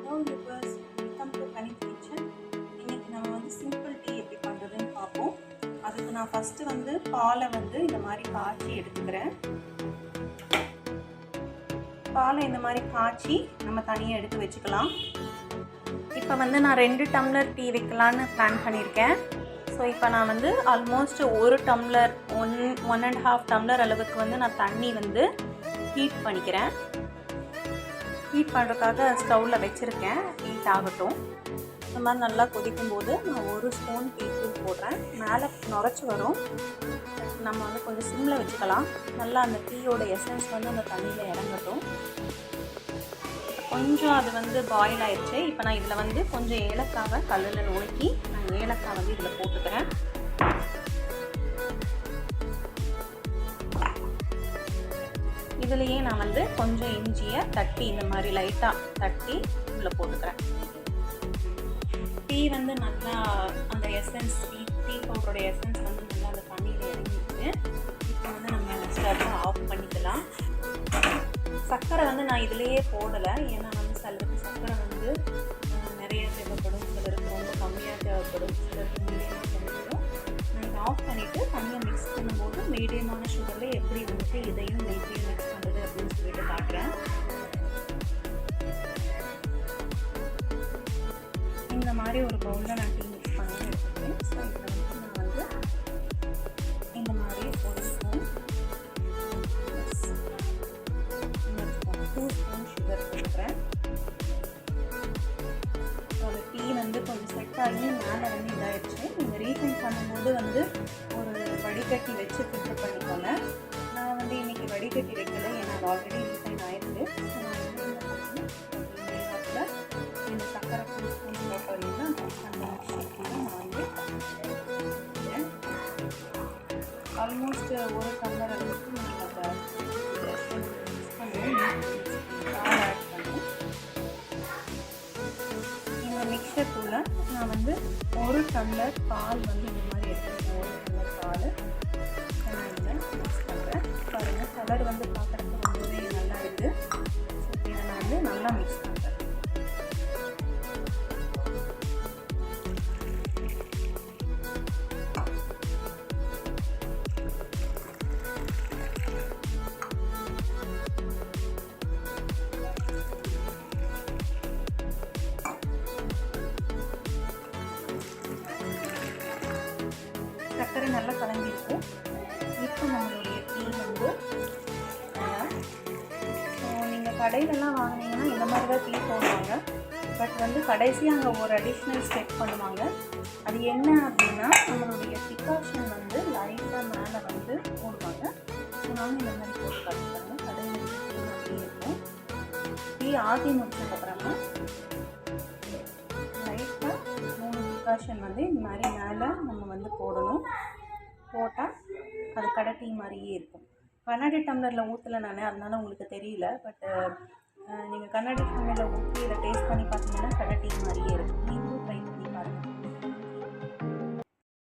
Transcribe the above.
Hello viewers, welcome to கனிப் kitchen. இன்றைக்கி நம்ம வந்து சிம்பிள் டீ எப்படி பண்ணுறதுன்னு பார்ப்போம். அதுக்கு நான் ஃபஸ்ட்டு வந்து பாலை வந்து இந்த மாதிரி காய்ச்சி எடுத்துக்கிறேன். பாலை இந்த மாதிரி காய்ச்சி நம்ம தனியாக எடுத்து வச்சுக்கலாம். இப்போ வந்து நான் 2 டம்ளர் டீ வைக்கலான்னு பிளான் பண்ணியிருக்கேன். ஸோ இப்போ நான் வந்து ஆல்மோஸ்ட் 1 டம்ளர் 1.5 டம்ளர் அளவுக்கு வந்து நான் தண்ணி வந்து ஹீட் பண்ணிக்கிறேன். ஹீட் பண்ணுறதுக்காக ஸ்டவ்வில் வச்சுருக்கேன். ஹீட் ஆகட்டும். இந்த மாதிரி நல்லா கொதிக்கும்போது நான் 1 ஸ்பூன் டீ தூள் போடுறேன். மேலே நுரைச்சி வரும். நம்ம வந்து கொஞ்சம் சிம்மில் வச்சுக்கலாம். நல்லா அந்த டீயோட எசன்ஸ் வந்து அந்த தண்ணியில் இறங்கட்டும். கொஞ்சம் அது வந்து பாயில் ஆயிடுச்சு. இப்போ நான் இதில் வந்து கொஞ்சம் ஏலக்காவை கல்லில் நுணுக்கி நான் ஏலக்காய் வந்து இதில் போட்டுக்கிறேன். இதுலேயே நான் வந்து கொஞ்சம் இஞ்சியை தட்டி இந்த மாதிரி லைட்டாக தட்டி உள்ளே போட்டுக்கிறேன். டீ வந்து நல்லா அந்த எசன்ஸ் டீ பவுடரோட எசன்ஸ் வந்து நல்லா அந்த தண்ணியில் இறங்கிடுது. இப்போ வந்து நம்ம ஸ்டவ்வை ஆஃப் பண்ணிக்கலாம். சர்க்கரை வந்து நான் இதிலேயே போடலை. ஏன்னா வந்து சிலருக்கு சர்க்கரை வந்து நிறைய தேவைப்படும், சிலருக்கு ரொம்ப கம்மியாக தேவைப்படும், சிலருக்கு மீடியமாக தேவைப்படும். நான் இதை ஆஃப் பண்ணிவிட்டு தண்ணியை மிக்ஸ் பண்ணும்போது மீடியமான சுகரில் எப்படி வந்துட்டு இதையும் நெய்யையும் மிக்ஸ் பண்ணுறது அப்படின்னு சொல்லிட்டு காட்டுறேன். இந்த மாதிரி ஒரு பவுலில் நான் டீ மிக்ஸ் பண்ணி எடுத்துக்கிறேன். ஸோ இதில் வந்து நான் வந்து இந்த மாதிரி 1 ஸ்பூன் 2 ஸ்பூன் சுகர் போட்டுக்கிறேன். ஒரு டீ வந்து கொஞ்சம் செட் ஆகி மேலே வந்து இதாகிடுச்சு. நீங்கள் ரீஃபைன் பண்ணும்போது வந்து ஒரு வடிகட்டி வச்சு ஃபில்டர் பண்ணிக்கோங்க. நான் வந்து இன்றைக்கி வடிகட்டி வைக்கல, ஏன்னா ஆல்ரெடி ரீஃபைன் ஆகிடுது. ஸோ நான் வந்து இந்த சக்கரை 2 ஸ்பூன் போட்டோம்னா அந்த மிக்சர் நான் வந்து ஆல்மோஸ்ட் 1 டம்ளர் அளவுக்கு நான் அதை மிக்ஸ் பண்ணுவேன். பால் ஆட் பண்ணுவேன். இந்த மிக்சர் தூளை நான் வந்து 1 டம்ளர் பால் வந்து இந்த மாதிரி எடுத்துருக்கேன். 1 டம்ளர் பால் நான் இதில் மிக்ஸ் பண்ணுறேன். பாருங்கள், கலர் வந்து பார்க்குறதுக்கு ரொம்பவே நல்லா இருக்குது. ஸோ இதை நான் வந்து நல்லா மிக்ஸ் பண்ணுறேன். சர்க்கரை நல்லா கலங்கிருக்கும். இப்போ நம்மளுடைய டீ வந்து நீங்கள் கடையிலலாம் வாங்கினீங்கன்னா இந்த மாதிரி தான் டீ போடுவாங்க. பட் வந்து கடைசி அங்கே ஒரு அடிஷ்னல் ஸ்டெப் பண்ணுவாங்க. அது என்ன அப்படின்னா, நம்மளுடைய டிகாஷன் வந்து லைட்டாக மேலே வந்து போடுவாங்க. ஸோ நாங்கள் இந்த மாதிரி போட்டு கற்றுப்பாங்க. கடையில் டீ அப்படி இருக்கும். டீ ஆற்றி முடிச்சதுக்கப்புறமா லைட்டாக 3 டிகாஷன் வந்து இந்த மாதிரி மேலே நம்ம வந்து போடணும். போட்டால் அது கடை டீ மாதிரியே இருக்கும். கண்ணாடி டம்ளரில் ஊற்றலை நான், அதனால உங்களுக்கு தெரியல. பட் நீங்கள் கண்ணாடி டம்ளரில் ஊற்றி இதை டேஸ்ட் பண்ணி பார்த்தீங்கன்னா கடை டீ மாதிரியே இருக்கும். நீங்களும் ட்ரை பண்ணி பாருங்கள்.